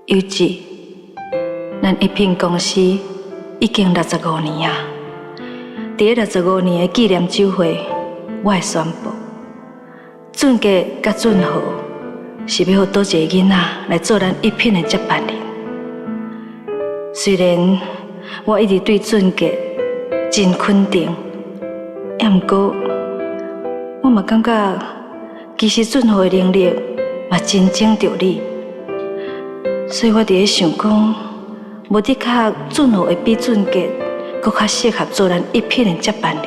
尤其咱一品公司已经65年啊！伫个65年的纪念酒会，我会宣布，俊杰甲俊豪是要互倒一个囡仔来做咱一品的接班人。虽然我一直对俊杰真肯定，也毋过我嘛感觉，其实俊豪的能力嘛真正着你，所以我伫咧想讲，无的确俊豪会比俊杰搁较适合做咱一品的接班人。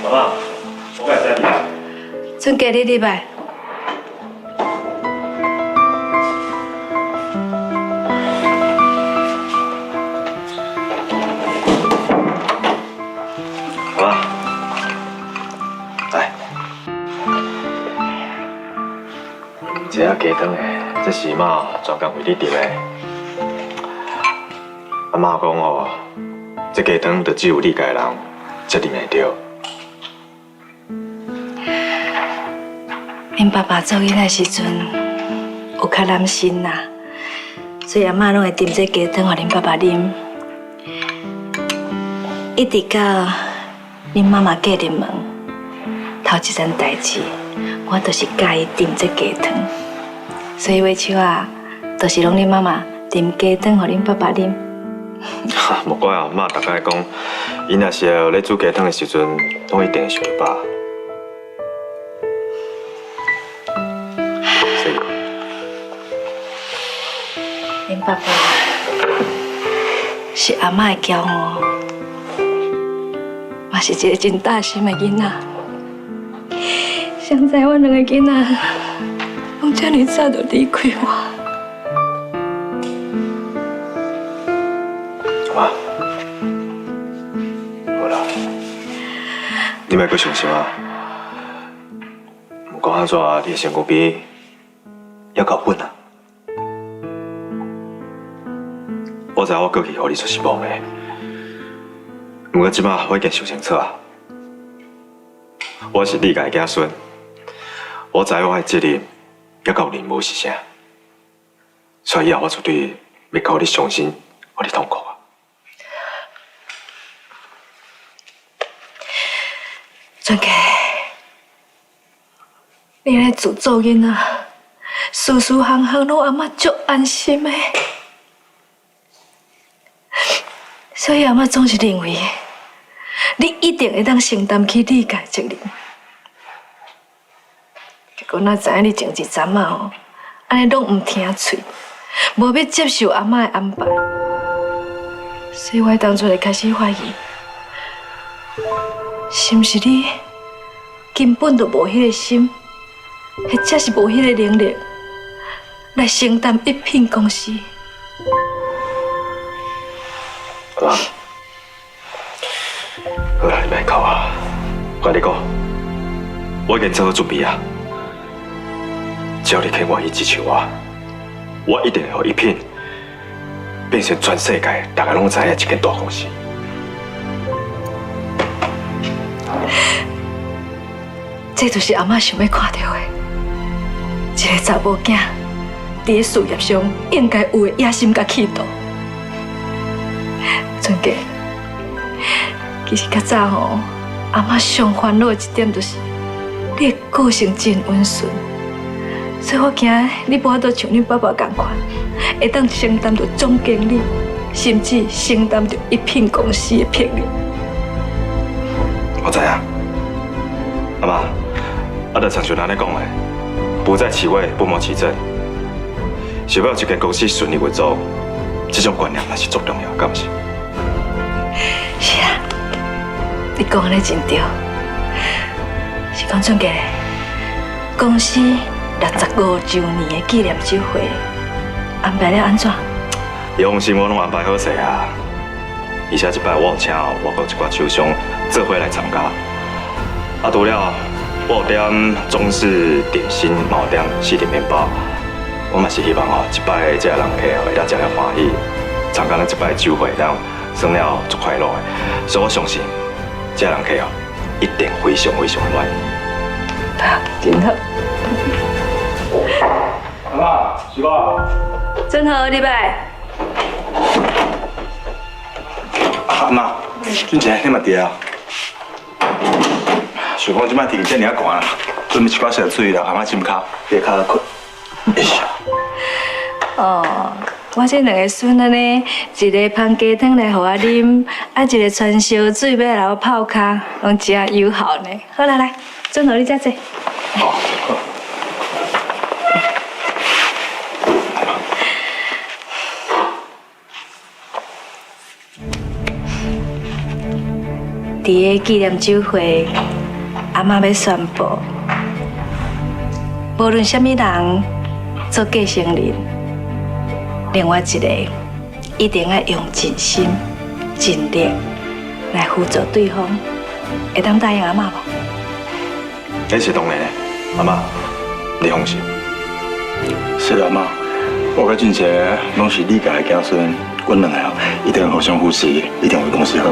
妈妈，我改再来。俊杰，你入来。妈妈，来。这下鸡汤的，这是妈专工为你炖的。阿妈讲哦，这鸡汤就只有你家人才啉会着。恁爸爸做囡仔时阵有较染心啦，所以阿嬷拢会炖这鸡汤互恁爸爸啉。一直到恁妈妈嫁入门，头一件代志，我就是教伊炖这鸡汤。所以尾手啊，都是拢恁妈妈炖鸡汤互恁爸爸啉。莫怪阿妈大概讲，伊若是咧煮鸡汤的时阵，拢一定想饱。所以，恁爸爸是阿嬷的骄傲，嘛是一个真大心的囡仔。谁知我两个囡仔，拢这么早就离开我。妈，好啦，你莫阁伤心啊。毋管安怎，你的身躯边还够稳啊。我知我过去互你所失望的，不过即马我已经想清楚啊。我是你家的子孙，我知我的责任还有任务是啥，所以以后我绝对袂靠你伤心，互你痛苦啊。俊杰，你来自做囡仔，事事项项拢阿嬷足安心的。所以阿嬷总是认为，你一定会当承担起你家的责任。结果哪知影你前一阵啊吼，安尼拢唔听喙，无要接受阿嬷的安排，所以我当初就开始怀疑，是毋是你根本就无迄个心，或者是无迄个能力来承担一品公司。妈，好啦，你别哭啊！我跟你讲，我已经做好准备啊。只要你肯愿意支持我，我一定会让一品变成全世界大家拢知影一间大公司。这就是阿嬷想要看到的，一个查某囝伫咧事业上应该有的野心甲气度。俊杰，其实较早吼，阿嬷上烦恼的一点就是，你的个性真温顺，所以我惊你无法度像恁爸爸同款，会当承担着总经理，甚至承担着一品公司的聘任。我知影，阿妈，就常像咱咧讲的，不在其位，不谋其政。想要一间公司顺利运作，这种观念也是足重要，敢不是？是啊，你讲安尼真对。是讲俊杰，公司65周年的纪念酒会安排了安怎？你放心，我拢安排好势啊。而且这摆我有请外国一寡厂商做伙来参加。啊，除了我有点中式点心，嘛有点西点面包。我嘛是希望这摆这人客会当食了欢喜，参加咱这摆酒会，当算了足快乐的。所以我相信，这人客一定非常非常欢喜。真好。阿妈，是我。真好，礼拜。阿妈，俊杰，你嘛伫啊？想讲即摆天气遮尔啊寒啦，准备一寡小水啦，阿妈浸脚，别脚困。哎呀，哦，我这两个孙安尼，一个芳鸡汤来互我啉，啊一个传烧水要来我泡脚，拢真友好呢。好啦，来，真好，你遮坐。好，好。伫个纪念酒会，阿妈要宣布，无论什么人做继承人，另外一个一定要用尽心尽力来辅助对方，会当答应阿妈无？那是当然的，阿妈，你放心。是阿妈，我甲俊杰拢是你家的子孙，阮两个一定互相扶持，一定为公司好。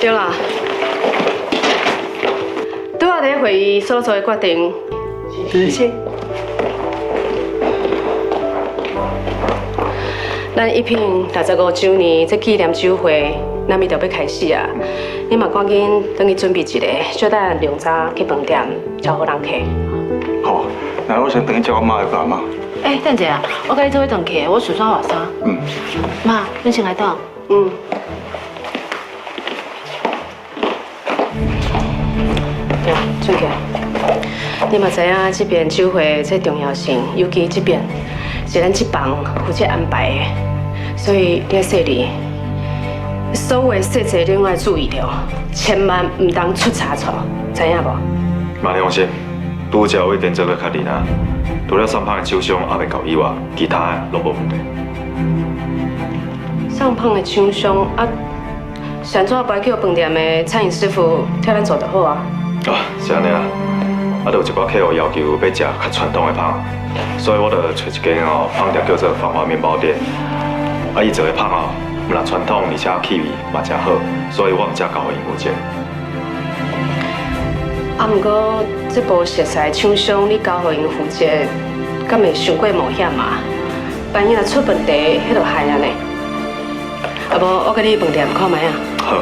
对啦，拄仔伫会议所做的决定是，咱一品65周年这纪念酒会，咱咪就要开始啊！你嘛赶紧等去准备一个，小等量早去饭店招呼人客。好，那我先等去叫我妈来爸妈。等一下，我甲你做伙转去，我顺刷外衫。妈，你先来等。对，俊杰，你嘛知影这边酒会这重要性，尤其这边是咱这帮负责安排的，所以你要说你所有的细节你要注意着，千万唔当出差错，知影无？妈，你放心，拄则我一定做个确认啊。除了上胖的酒商还未到以外，其他的拢无问题。上胖的厂商啊，想做白叫饭店的餐饮师傅替咱做就好啊。是安尼啊。啊，就有一寡客户要求要食较传统的胖，所以我就找一间胖店叫做芳华面包店。伊做的胖不但传统，而且气味嘛真好，所以我唔只交给因负责。不过这部熟悉的厂商你交予因负责，敢会伤过冒险嘛？万一若出问题，迄就害人呢。啊无，我甲你饭店看卖啊。好。